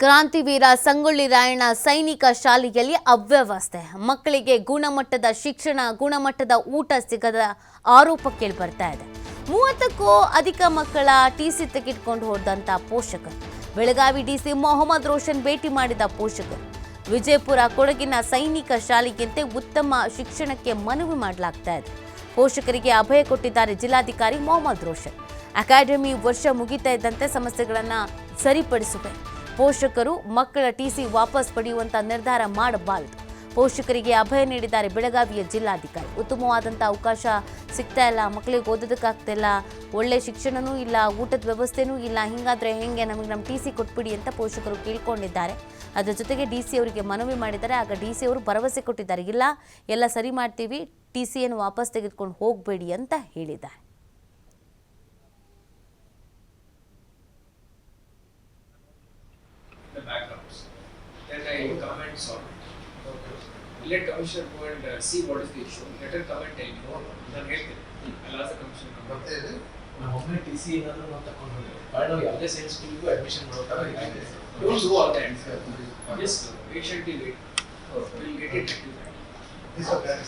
ಕ್ರಾಂತಿವೀರ ಸಂಗೊಳ್ಳಿ ರಾಯಣ್ಣ ಸೈನಿಕ ಶಾಲೆಯಲ್ಲಿ ಅವ್ಯವಸ್ಥೆ, ಮಕ್ಕಳಿಗೆ ಗುಣಮಟ್ಟದ ಶಿಕ್ಷಣ, ಗುಣಮಟ್ಟದ ಊಟ ಸಿಗದ ಆರೋಪ ಕೇಳಿಬರ್ತಾ ಇದೆ. 30ಕ್ಕೂ ಅಧಿಕ ಮಕ್ಕಳ ಟಿಸಿ ತೆಗೆದುಕೊಂಡು ಹೋದಂತ ಪೋಷಕರು, ಬೆಳಗಾವಿ ಡಿಸಿ ಮೊಹಮ್ಮದ್ ರೋಷನ್ ಭೇಟಿ ಮಾಡಿದ ಪೋಷಕರು, ವಿಜಯಪುರ ಕೊಡಗಿನ ಸೈನಿಕ ಶಾಲೆಗಿಂತೆ ಉತ್ತಮ ಶಿಕ್ಷಣಕ್ಕೆ ಮನವಿ ಮಾಡಲಾಗ್ತಾ ಇದೆ. ಪೋಷಕರಿಗೆ ಅಭಯ ಕೊಟ್ಟಿದ್ದಾರೆ ಜಿಲ್ಲಾಧಿಕಾರಿ ಮೊಹಮ್ಮದ್ ರೋಷನ್. ಅಕಾಡೆಮಿ ವರ್ಷ ಮುಗಿತಾ ಇದ್ದಂತೆ ಸಮಸ್ಯೆಗಳನ್ನು ಸರಿಪಡಿಸುವೆ. ಪೋಷಕರು ಮಕ್ಕಳ ಟಿಸಿ ವಾಪಸ್ ಪಡೆಯುವಂತ ನಿರ್ಧಾರ ಮಾಡಬಾರದು. ಪೋಷಕರಿಗೆ ಅಭಯ ನೀಡಿದ್ದಾರೆ ಬೆಳಗಾವಿಯ ಜಿಲ್ಲಾಧಿಕಾರಿ. ಉತ್ತಮವಾದಂಥ ಅವಕಾಶ ಸಿಗ್ತಾ ಇಲ್ಲ, ಮಕ್ಕಳಿಗೆ ಓದೋದಕ್ಕಾಗ್ತಿಲ್ಲ, ಒಳ್ಳೆ ಶಿಕ್ಷಣನೂ ಇಲ್ಲ, ಊಟದ ವ್ಯವಸ್ಥೆನೂ ಇಲ್ಲ. ಹಿಂಗಾದ್ರೆ ಹೆಂಗೆ, ನಮಗೆ ನಮ್ಮ ಟಿಸಿ ಕೊಟ್ಬಿಡಿ ಅಂತ ಪೋಷಕರು ಕೇಳ್ಕೊಂಡಿದ್ದಾರೆ. ಅದರ ಜೊತೆಗೆ ಡಿ ಸಿ ಅವರಿಗೆ ಮನವಿ ಮಾಡಿದ್ದಾರೆ. ಆಗ ಡಿ ಸಿ ಅವರು ಭರವಸೆ ಕೊಟ್ಟಿದ್ದಾರೆ, ಇಲ್ಲ ಎಲ್ಲ ಸರಿ ಮಾಡ್ತೀವಿ, ಟಿಸಿಯನ್ನು ವಾಪಸ್ ತೆಗೆದುಕೊಂಡು ಹೋಗಬೇಡಿ ಅಂತ ಹೇಳಿದ್ದಾರೆ. The backgrounds. Then I comments on it. Okay. Let commissioner go and see what is the issue. Let her come and tell me. ನಾನು ಹೇಳ್ತೀನಿ. I'll ask the commissioner. ಮತ್ತೆ ನಾವು ಒಮ್ಮೆ ಟಿ ಸಿ ಏನಾದರೂ ನಾವು ತಗೊಂಡು ನಾವು ಯಾವುದೇ ಸೈನ್ಸ್ ಸ್ಕೂಲ್ಗೂ ಅಡ್ಮಿಷನ್ ಮಾಡೋಕ್ಕಾಗಲ್ಲ. Don't do all that. Just patiently wait. We'll get it rectified.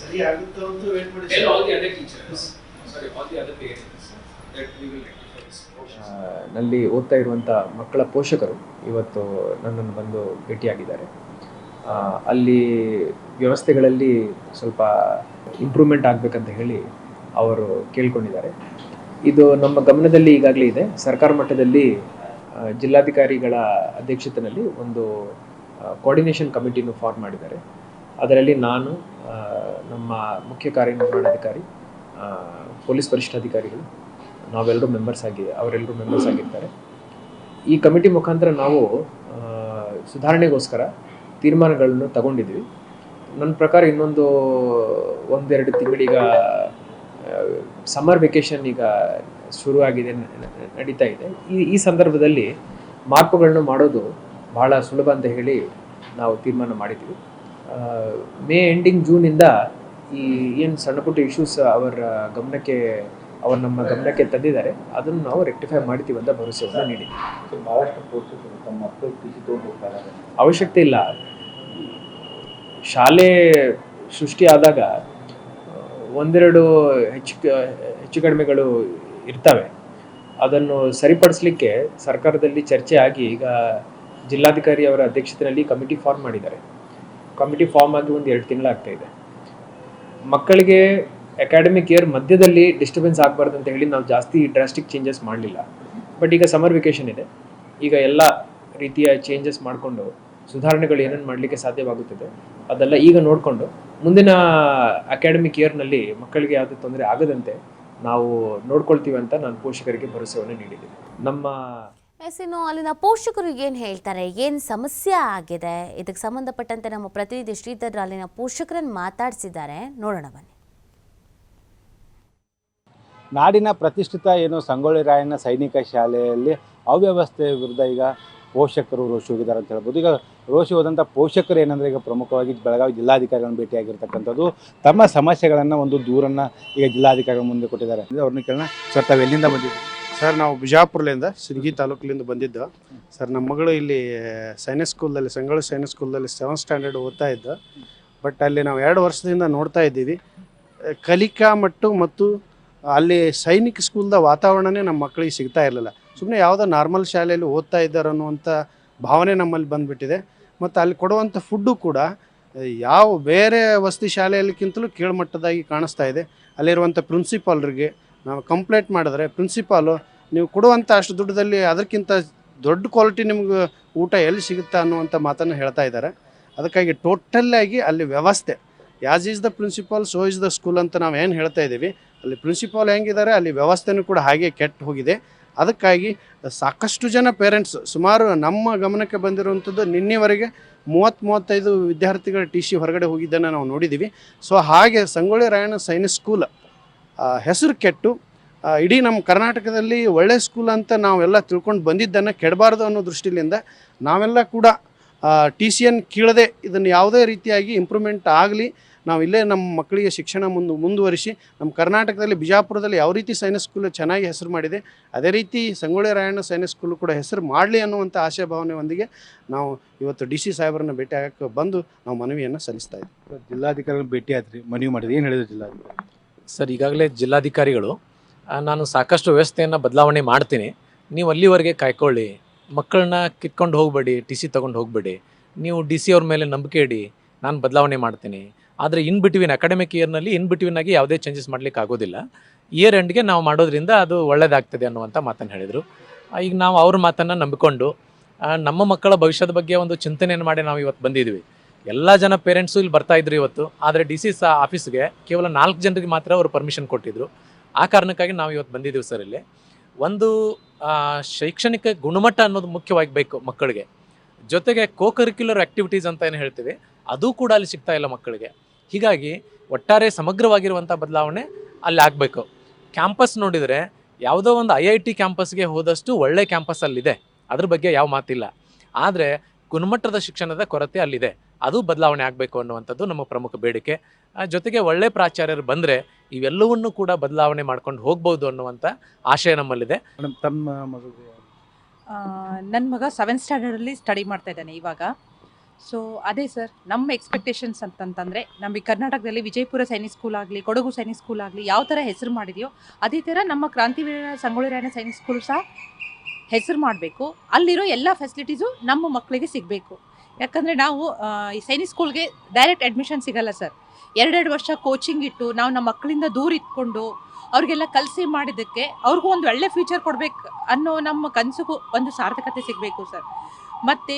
ಸರಿ ಆಗುತ್ತೆ ಅಂತ ವೇಟ್ ಮಾಡಿ. Tell all the other teachers, sorry, all the other parents that we will rectify this. ನಲ್ಲಿ ಓದ್ತಾ ಇರುವಂಥ ಮಕ್ಕಳ ಪೋಷಕರು ಇವತ್ತು ನನ್ನನ್ನು ಬಂದು ಭೇಟಿಯಾಗಿದ್ದಾರೆ. ಅಲ್ಲಿ ವ್ಯವಸ್ಥೆಗಳಲ್ಲಿ ಸ್ವಲ್ಪ ಇಂಪ್ರೂವ್ಮೆಂಟ್ ಆಗಬೇಕಂತ ಹೇಳಿ ಅವರು ಕೇಳ್ಕೊಂಡಿದ್ದಾರೆ. ಇದು ನಮ್ಮ ಗಮನದಲ್ಲಿ ಈಗಾಗಲೇ ಇದೆ. ಸರ್ಕಾರ ಮಟ್ಟದಲ್ಲಿ ಜಿಲ್ಲಾಧಿಕಾರಿಗಳ ಅಧ್ಯಕ್ಷತೆಯಲ್ಲಿ ಒಂದು ಕೋಆರ್ಡಿನೇಷನ್ ಕಮಿಟಿನೂ ಫಾರ್ಮ್ ಮಾಡಿದ್ದಾರೆ. ಅದರಲ್ಲಿ ನಾನು, ನಮ್ಮ ಮುಖ್ಯ ಕಾರ್ಯನಿರ್ವಹಣಾಧಿಕಾರಿ, ಪೊಲೀಸ್ ವರಿಷ್ಠಾಧಿಕಾರಿಗಳು, ನಾವೆಲ್ಲರೂ ಅವರೆಲ್ಲರೂ ಮೆಂಬರ್ಸ್ ಆಗಿರ್ತಾರೆ. ಈ ಕಮಿಟಿ ಮುಖಾಂತರ ನಾವು ಸುಧಾರಣೆಗೋಸ್ಕರ ತೀರ್ಮಾನಗಳನ್ನು ತಗೊಂಡಿದ್ವಿ. ನನ್ನ ಪ್ರಕಾರ ಇನ್ನೊಂದು 1-2 ತಿಂಗಳೀಗ ಸಮ್ಮರ್ ವೆಕೇಷನ್ ಈಗ ಶುರುವಾಗಿದೆ, ನಡೀತಾ ಇದೆ. ಈ ಸಂದರ್ಭದಲ್ಲಿ ಮಾರ್ಪುಗಳನ್ನು ಮಾಡೋದು ಬಹಳ ಸುಲಭ ಅಂತ ಹೇಳಿ ನಾವು ತೀರ್ಮಾನ ಮಾಡಿದ್ವಿ. ಮೇ ಎಂಡಿಂಗ್ ಜೂನಿಂದ ಈ ಏನು ಸಣ್ಣ ಪುಟ್ಟ ಇಶ್ಯೂಸ್ ನಮ್ಮ ಗಮನಕ್ಕೆ ತಂದಿದ್ದಾರೆ, ಅದನ್ನು ನಾವು ರೆಕ್ಟಿಫೈ ಮಾಡ್ತೀವಿ ಅಂತ ಭರವಸೆಯನ್ನು ನೀಡಿದ್ದೀವಿ. ಬಹಳಷ್ಟು ಪೋಷಕರು ತಮ್ಮ ಮಕ್ಕಳು ಟಿಸಿ ತಗೊಂಡು ಹೋಗ್ತಾರೆ. ಅವಶ್ಯಕತೆ ಇಲ್ಲ. ಶಾಲೆ ಸೃಷ್ಟಿ ಆದಾಗ 1-2 ಹೆಚ್ಚು ಕಡಿಮೆಗಳು ಇರ್ತವೆ. ಅದನ್ನು ಸರಿಪಡಿಸಲಿಕ್ಕೆ ಸರ್ಕಾರದಲ್ಲಿ ಚರ್ಚೆ ಆಗಿ ಈಗ ಜಿಲ್ಲಾಧಿಕಾರಿ ಅವರ ಅಧ್ಯಕ್ಷತೆಯಲ್ಲಿ ಕಮಿಟಿ ಫಾರ್ಮ್ ಮಾಡಿದ್ದಾರೆ. ಕಮಿಟಿ ಫಾರ್ಮ್ ಆಗಿ 1-2 ತಿಂಗಳಾಗ್ತಾ ಇದೆ. ಮಕ್ಕಳಿಗೆ ಅಕಾಡೆಮಿಕ್ ಇಯರ್ ಮಧ್ಯದಲ್ಲಿ ಡಿಸ್ಟರ್ಬೆನ್ಸ್ ಆಗಬಾರ್ದು ಅಂತ ಹೇಳಿ ನಾವು ಜಾಸ್ತಿ ಡ್ರಾಸ್ಟಿಕ್ ಚೇಂಜಸ್ ಮಾಡಲಿಲ್ಲ. ಬಟ್ ಈಗ ಸಮ್ಮರ್ ವೆಕೇಷನ್ ಇದೆ, ಈಗ ಎಲ್ಲ ರೀತಿಯ ಚೇಂಜಸ್ ಮಾಡಿಕೊಂಡು ಸುಧಾರಣೆಗಳು ಏನೇನು ಮಾಡಲಿಕ್ಕೆ ಸಾಧ್ಯವಾಗುತ್ತದೆ ಅದೆಲ್ಲ ಈಗ ನೋಡಿಕೊಂಡು ಮುಂದಿನ ಅಕಾಡೆಮಿಕ್ ಇಯರ್ನಲ್ಲಿ ಮಕ್ಕಳಿಗೆ ಯಾವುದೇ ತೊಂದರೆ ಆಗದಂತೆ ನಾವು ನೋಡ್ಕೊಳ್ತೀವಿ ಅಂತ ನಾನು ಪೋಷಕರಿಗೆ ಭರವಸೆಯನ್ನು ನೀಡಿದ್ದೀನಿ. ನಮ್ಮ ಇನ್ನು ಅಲ್ಲಿನ ಪೋಷಕರು ಏನು ಹೇಳ್ತಾರೆ, ಏನು ಸಮಸ್ಯೆ ಆಗಿದೆ, ಇದಕ್ಕೆ ಸಂಬಂಧಪಟ್ಟಂತೆ ನಮ್ಮ ಪ್ರತಿನಿಧಿ ಶ್ರೀಧರ್ ಅಲ್ಲಿನ ಪೋಷಕರನ್ನು ಮಾತಾಡಿಸಿದ್ದಾರೆ, ನೋಡೋಣ ಬನ್ನಿ. ನಾಡಿನ ಪ್ರತಿಷ್ಠಿತ ಸಂಗೊಳ್ಳಿ ರಾಯಣ್ಣ ಸೈನಿಕ ಶಾಲೆಯಲ್ಲಿ ಅವ್ಯವಸ್ಥೆ ವಿರುದ್ಧ ಈಗ ಪೋಷಕರು ರೋಷಿ ಹೋಗಿದ್ದಾರೆ ಅಂತ ಹೇಳ್ಬೋದು. ಈಗ ರೋಷಿ ಹೋದಂಥ ಪೋಷಕರು ಏನಂದರೆ ಈಗ ಪ್ರಮುಖವಾಗಿ ಬೆಳಗಾವಿ ಜಿಲ್ಲಾಧಿಕಾರಿಗಳನ್ನು ಭೇಟಿಯಾಗಿರ್ತಕ್ಕಂಥದ್ದು, ತಮ್ಮ ಸಮಸ್ಯೆಗಳನ್ನು ಒಂದು ದೂರನ್ನು ಈಗ ಜಿಲ್ಲಾಧಿಕಾರಿಗಳ ಮುಂದೆ ಕೊಟ್ಟಿದ್ದಾರೆ. ಅವ್ರನ್ನ ಕೇಳೋಣ. ಸರ್, ತಾವು ಎಲ್ಲಿಂದ ಬಂದಿದ್ದೀವಿ? ಸರ್, ನಾವು ಬಿಜಾಪುರದಿಂದ ಸಿಂದಗಿ ತಾಲೂಕಿನಿಂದ ಬಂದಿದ್ದು. ಸರ್, ನಮ್ಮ ಮಗಳು ಇಲ್ಲಿ ಸೈನಿಕ್ ಸ್ಕೂಲಲ್ಲಿ, ಸಂಗೊಳ್ಳಿ ಸೈನಿಕ್ ಸ್ಕೂಲಲ್ಲಿ 7th ಸ್ಟ್ಯಾಂಡರ್ಡ್ ಓದ್ತಾ ಇದ್ದ. ಬಟ್ ಅಲ್ಲಿ ನಾವು 2 ವರ್ಷದಿಂದ ನೋಡ್ತಾ ಇದ್ದೀವಿ, ಕಲಿಕಾ ಮತ್ತು ಅಲ್ಲಿ ಸೈನಿಕ್ ಸ್ಕೂಲ್ದ ವಾತಾವರಣನೇ ನಮ್ಮ ಮಕ್ಕಳಿಗೆ ಸಿಗ್ತಾ ಇರಲಿಲ್ಲ. ಸುಮ್ಮನೆ ಯಾವುದೋ ನಾರ್ಮಲ್ ಶಾಲೆಯಲ್ಲಿ ಓದ್ತಾ ಇದ್ದಾರೆ ಅನ್ನುವಂಥ ಭಾವನೆ ನಮ್ಮಲ್ಲಿ ಬಂದುಬಿಟ್ಟಿದೆ. ಮತ್ತು ಅಲ್ಲಿ ಕೊಡುವಂಥ ಫುಡ್ಡು ಕೂಡ ಯಾವ ಬೇರೆ ವಸತಿ ಶಾಲೆಯಲ್ಲಿಗಿಂತಲೂ ಕೀಳ್ಮಟ್ಟದಾಗಿ ಕಾಣಿಸ್ತಾ ಇದೆ. ಅಲ್ಲಿರುವಂಥ ಪ್ರಿನ್ಸಿಪಾಲ್ರಿಗೆ ನಾವು ಕಂಪ್ಲೇಂಟ್ ಮಾಡಿದ್ರೆ ಪ್ರಿನ್ಸಿಪಾಲು, ನೀವು ಕೊಡುವಂಥ ಅಷ್ಟು ದುಡ್ಡದಲ್ಲಿ ಅದಕ್ಕಿಂತ ದೊಡ್ಡ ಕ್ವಾಲಿಟಿ ನಿಮ್ಗೆ ಊಟ ಎಲ್ಲಿ ಸಿಗುತ್ತಾ ಅನ್ನುವಂಥ ಮಾತನ್ನು ಹೇಳ್ತಾ ಇದ್ದಾರೆ. ಅದಕ್ಕಾಗಿ ಟೋಟಲ್ಲಾಗಿ ಅಲ್ಲಿ ವ್ಯವಸ್ಥೆ, as is the principal so is the school ಅಂತ ನಾವು ಏನು ಹೇಳ್ತಾ ಇದ್ದೀವಿ, ಅಲ್ಲಿ ಪ್ರಿನ್ಸಿಪಾಲ್ ಹೆಂಗಿದ್ದಾರೆ ಅಲ್ಲಿ ವ್ಯವಸ್ಥೆನೂ ಕೂಡ ಹಾಗೆ ಕೆಟ್ಟು ಹೋಗಿದೆ. ಅದಕ್ಕಾಗಿ ಸಾಕಷ್ಟು ಜನ ಪೇರೆಂಟ್ಸ್, ಸುಮಾರು ನಮ್ಮ ಗಮನಕ್ಕೆ ಬಂದಿರುವಂಥದ್ದು ನಿನ್ನೆವರೆಗೆ 30-35 ವಿದ್ಯಾರ್ಥಿಗಳ ಟಿ.ಸಿ ಹೊರಗಡೆ ಹೋಗಿದ್ದನ್ನು ನಾವು ನೋಡಿದ್ದೀವಿ. ಸೊ ಹಾಗೆ ಸಂಗೊಳ್ಳಿ ರಾಯಣ್ಣ ಸೈನಿಕ್ ಸ್ಕೂಲ್ ಹೆಸರು ಕೆಟ್ಟು ಇಡೀ ನಮ್ಮ ಕರ್ನಾಟಕದಲ್ಲಿ ಒಳ್ಳೆ ಸ್ಕೂಲ್ ಅಂತ ನಾವೆಲ್ಲ ತಿಳ್ಕೊಂಡು ಬಂದಿದ್ದನ್ನು ಕೆಡಬಾರ್ದು ಅನ್ನೋ ದೃಷ್ಟಿಯಿಂದ ನಾವೆಲ್ಲ ಕೂಡ ಟಿ ಸಿಯನ್ನು ಕೀಳದೆ ಇದನ್ನು ಯಾವುದೇ ರೀತಿಯಾಗಿ ಇಂಪ್ರೂವ್ಮೆಂಟ್ ಆಗಲಿ, ನಾವು ಇಲ್ಲೇ ನಮ್ಮ ಮಕ್ಕಳಿಗೆ ಶಿಕ್ಷಣ ಮುಂದುವರಿಸಿ ನಮ್ಮ ಕರ್ನಾಟಕದಲ್ಲಿ ಬಿಜಾಪುರದಲ್ಲಿ ಯಾವ ರೀತಿ ಸೈನಿಕ್ ಸ್ಕೂಲ್ ಚೆನ್ನಾಗಿ ಹೆಸರು ಮಾಡಿದೆ ಅದೇ ರೀತಿ ಸಂಗೊಳ್ಳಿ ರಾಯಣ್ಣ ಸೈನಿಕ್ ಸ್ಕೂಲ್ ಕೂಡ ಹೆಸರು ಮಾಡಲಿ ಅನ್ನುವಂಥ ಆಶಾಭಾವನೆಯೊಂದಿಗೆ ನಾವು ಇವತ್ತು DC ಸಾಹೇಬರನ್ನ ಭೇಟಿ ಆಗಕ್ಕೆ ಬಂದು ನಾವು ಮನವಿಯನ್ನು ಸಲ್ಲಿಸ್ತಾ ಇದ್ದೀವಿ. ಜಿಲ್ಲಾಧಿಕಾರಿಗಳನ್ನ ಭೇಟಿ ಆದ್ರಿ, ಮನವಿ ಮಾಡಿದ್ರಿ, ಏನು ಹೇಳಿದ್ರು ಜಿಲ್ಲಾಧಿಕಾರಿ? ಸರ್, ಈಗಾಗಲೇ ಜಿಲ್ಲಾಧಿಕಾರಿಗಳು ನಾನು ಸಾಕಷ್ಟು ವ್ಯವಸ್ಥೆಯನ್ನು ಬದಲಾವಣೆ ಮಾಡ್ತೀನಿ, ನೀವು ಅಲ್ಲಿವರೆಗೆ ಕಾಯ್ಕೊಳ್ಳಿ, ಮಕ್ಕಳನ್ನ ಕಿತ್ಕೊಂಡು ಹೋಗಬೇಡಿ, TC ತೊಗೊಂಡು ಹೋಗಬೇಡಿ, ನೀವು DC ಅವ್ರ ಮೇಲೆ ನಂಬಿಕೆ ಇಡಿ, ನಾನು ಬದಲಾವಣೆ ಮಾಡ್ತೀನಿ. ಆದರೆ ಅಕಾಡೆಮಿಕ್ ಇಯರ್ನಲ್ಲಿ ಆಗಿ ಯಾವುದೇ ಚೇಂಜಸ್ ಮಾಡಲಿಕ್ಕೆ ಆಗೋದಿಲ್ಲ. ಇಯರ್ ಎಂಡ್ಗೆ ನಾವು ಮಾಡೋದ್ರಿಂದ ಅದು ಒಳ್ಳೆಯದಾಗ್ತದೆ ಅನ್ನುವಂಥ ಮಾತನ್ನು ಹೇಳಿದರು. ಈಗ ನಾವು ಅವ್ರ ಮಾತನ್ನು ನಂಬಿಕೊಂಡು ನಮ್ಮ ಮಕ್ಕಳ ಭವಿಷ್ಯದ ಬಗ್ಗೆ ಒಂದು ಚಿಂತನೆಯನ್ನು ಮಾಡಿ ನಾವು ಇವತ್ತು ಬಂದಿದ್ದೀವಿ. ಎಲ್ಲ ಜನ ಪೇರೆಂಟ್ಸು ಇಲ್ಲಿ ಬರ್ತಾಯಿದ್ರು ಇವತ್ತು, ಆದರೆ DC ಆಫೀಸ್ಗೆ ಕೇವಲ 4 ಜನರಿಗೆ ಮಾತ್ರ ಅವರು ಪರ್ಮಿಷನ್ ಕೊಟ್ಟಿದ್ದರು. ಆ ಕಾರಣಕ್ಕಾಗಿ ನಾವು ಇವತ್ತು ಬಂದಿದ್ದೀವಿ ಸರ್. ಇಲ್ಲಿ ಒಂದು ಶೈಕ್ಷಣಿಕ ಗುಣಮಟ್ಟ ಅನ್ನೋದು ಮುಖ್ಯವಾಗಿ ಬೇಕು ಮಕ್ಕಳಿಗೆ, ಜೊತೆಗೆ ಕರಿಕ್ಯುಲರ್ ಆ್ಯಕ್ಟಿವಿಟೀಸ್ ಅಂತ ಏನು ಹೇಳ್ತೀವಿ ಅದು ಕೂಡ ಅಲ್ಲಿ ಸಿಗ್ತಾ ಇಲ್ಲ ಮಕ್ಕಳಿಗೆ. ಹೀಗಾಗಿ ಒಟ್ಟಾರೆ ಸಮಗ್ರವಾಗಿರುವಂಥ ಬದಲಾವಣೆ ಅಲ್ಲಿ ಆಗಬೇಕು. ಕ್ಯಾಂಪಸ್ ನೋಡಿದರೆ ಯಾವುದೋ ಒಂದು IIT ಕ್ಯಾಂಪಸ್ಗೆ ಹೋದಷ್ಟು ಒಳ್ಳೆ ಕ್ಯಾಂಪಸ್ ಅಲ್ಲಿದೆ, ಅದ್ರ ಬಗ್ಗೆ ಯಾವ ಮಾತಿಲ್ಲ. ಆದರೆ ಗುಣಮಟ್ಟದ ಶಿಕ್ಷಣದ ಕೊರತೆ ಅಲ್ಲಿದೆ, ಅದು ಬದಲಾವಣೆ ಆಗಬೇಕು ಅನ್ನುವಂಥದ್ದು ನಮ್ಮ ಪ್ರಮುಖ ಬೇಡಿಕೆ. ಜೊತೆಗೆ ಒಳ್ಳೆ ಪ್ರಾಚಾರ್ಯರು ಬಂದರೆ ಇವೆಲ್ಲವನ್ನೂ ಕೂಡ ಬದಲಾವಣೆ ಮಾಡ್ಕೊಂಡು ಹೋಗ್ಬೋದು ಅನ್ನುವಂಥ ಆಶಯ ನಮ್ಮಲ್ಲಿದೆ. ಮೇಡಮ್, ತಮ್ಮ ಮಗುಗೆ ನನ್ನ ಮಗ 7th ಸ್ಟ್ಯಾಂಡರ್ಡಲ್ಲಿ ಸ್ಟಡಿ ಮಾಡ್ತಾ ಇದ್ದಾನೆ ಇವಾಗ. ಸೊ ಅದೇ ಸರ್, ನಮ್ಮ ಎಕ್ಸ್ಪೆಕ್ಟೇಷನ್ಸ್ ಅಂತಂತಂದರೆ ನಮಗೆ ಕರ್ನಾಟಕದಲ್ಲಿ ವಿಜಯಪುರ ಸೈನಿಕ್ ಸ್ಕೂಲ್ ಆಗಲಿ, ಕೊಡಗು ಸೈನಿಕ್ ಸ್ಕೂಲ್ ಆಗಲಿ ಯಾವ ಥರ ಹೆಸರು ಮಾಡಿದೆಯೋ ಅದೇ ಥರ ನಮ್ಮ ಕ್ರಾಂತಿವೀರ ಸಂಗೊಳ್ಳಿ ರಾಯಣ್ಣ ಸೈನಿಕ್ ಸ್ಕೂಲ್ ಸಹ ಹೆಸರು ಮಾಡಬೇಕು. ಅಲ್ಲಿರೋ ಎಲ್ಲ ಫೆಸಿಲಿಟೀಸು ನಮ್ಮ ಮಕ್ಕಳಿಗೆ ಸಿಗಬೇಕು. ಯಾಕಂದರೆ ನಾವು ಈ ಸೈನಿಕ್ ಸ್ಕೂಲ್ಗೆ ಡೈರೆಕ್ಟ್ ಅಡ್ಮಿಷನ್ ಸಿಗಲ್ಲ ಸರ್. 2 ವರ್ಷ ಕೋಚಿಂಗ್ ಇಟ್ಟು ನಾವು ನಮ್ಮ ಮಕ್ಕಳಿಂದ ದೂರ ಇಟ್ಕೊಂಡು ಅವ್ರಿಗೆಲ್ಲ ಕಲಿಸಿ ಮಾಡಿದ್ದಕ್ಕೆ ಅವ್ರಿಗೂ ಒಂದು ಒಳ್ಳೆ ಫ್ಯೂಚರ್ ಕೊಡಬೇಕು ಅನ್ನೋ ನಮ್ಮ ಕನಸಿಗೂ ಒಂದು ಸಾರ್ಥಕತೆ ಸಿಗಬೇಕು ಸರ್. ಮತ್ತು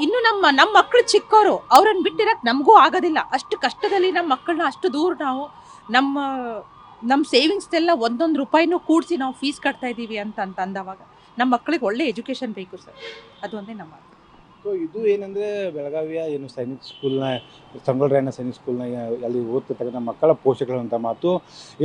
ಇನ್ನು ನಮ್ಮ ಮಕ್ಕಳು ಚಿಕ್ಕವರು, ಅವ್ರನ್ನ ಬಿಟ್ಟಿರೋಕ್ಕೆ ನಮಗೂ ಆಗೋದಿಲ್ಲ. ಅಷ್ಟು ಕಷ್ಟದಲ್ಲಿ ನಮ್ಮ ಮಕ್ಕಳನ್ನ ಅಷ್ಟು ದೂರ ನಾವು ನಮ್ಮ ಸೇವಿಂಗ್ಸ್ದೆಲ್ಲ ಒಂದೊಂದು ರೂಪಾಯಿನೂ ಕೂಡಿಸಿ ನಾವು ಫೀಸ್ ಕಟ್ತಾ ಇದ್ದೀವಿ ಅಂತ ಅಂದವಾಗ ನಮ್ಮ ಮಕ್ಕಳಿಗೆ ಒಳ್ಳೆ ಎಜುಕೇಷನ್ ಬೇಕು ಸರ್. ಅದು ಒಂದೇ ನಮ್ಮ. ಸೊ ಇದು ಏನಂದರೆ ಬೆಳಗಾವಿಯ ಏನು ಸೈನಿಕ್ ಸ್ಕೂಲ್ನ ಸಂಗೊಳ್ಳಿ ರಾಯಣ್ಣ ಸೈನಿಕ್ ಸ್ಕೂಲ್ನ ಅಲ್ಲಿ ಓದ್ತಿರ್ತಕ್ಕಂಥ ಮಕ್ಕಳ ಪೋಷಕರು ಅಂತ ಮಾತು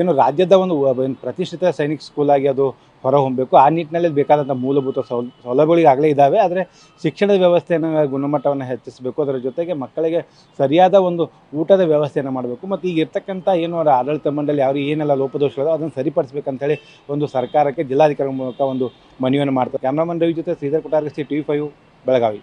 ಏನು ರಾಜ್ಯದ ಒಂದು ಏನು ಪ್ರತಿಷ್ಠಿತ ಸೈನಿಕ್ ಸ್ಕೂಲಾಗಿ ಅದು ಹೊರಹೊಮ್ಮಬೇಕು. ಆ ನಿಟ್ಟಿನಲ್ಲಿ ಬೇಕಾದಂಥ ಮೂಲಭೂತ ಸೌಲಭ್ಯಗಳಿಗಾಗಲೇ ಇದ್ದಾವೆ. ಆದರೆ ಶಿಕ್ಷಣದ ವ್ಯವಸ್ಥೆಯನ್ನು ಗುಣಮಟ್ಟವನ್ನು ಹೆಚ್ಚಿಸಬೇಕು. ಅದರ ಜೊತೆಗೆ ಮಕ್ಕಳಿಗೆ ಸರಿಯಾದ ಒಂದು ಊಟದ ವ್ಯವಸ್ಥೆಯನ್ನು ಮಾಡಬೇಕು. ಮತ್ತು ಈಗ ಇರ್ತಕ್ಕಂಥ ಏನು ಆಡಳಿತ ಮಂಡಳಿ ಯಾವ ಏನೆಲ್ಲ ಲೋಪದೋಷಗಳು ಅದನ್ನು ಸರಿಪಡಿಸಬೇಕಂತೇಳಿ ಒಂದು ಸರ್ಕಾರಕ್ಕೆ ಜಿಲ್ಲಾಧಿಕಾರಿ ಮೂಲಕ ಒಂದು ಮನವಿಯನ್ನು ಮಾಡ್ತಾರೆ. ಕ್ಯಾಮ್ರಾಮನ್ ರವಿ ಜೊತೆ ಶ್ರೀಧರ್ ಕೊಟ್ಟಾರ್ಗಿ, TV5 ಬೆಳಗಾವಿ.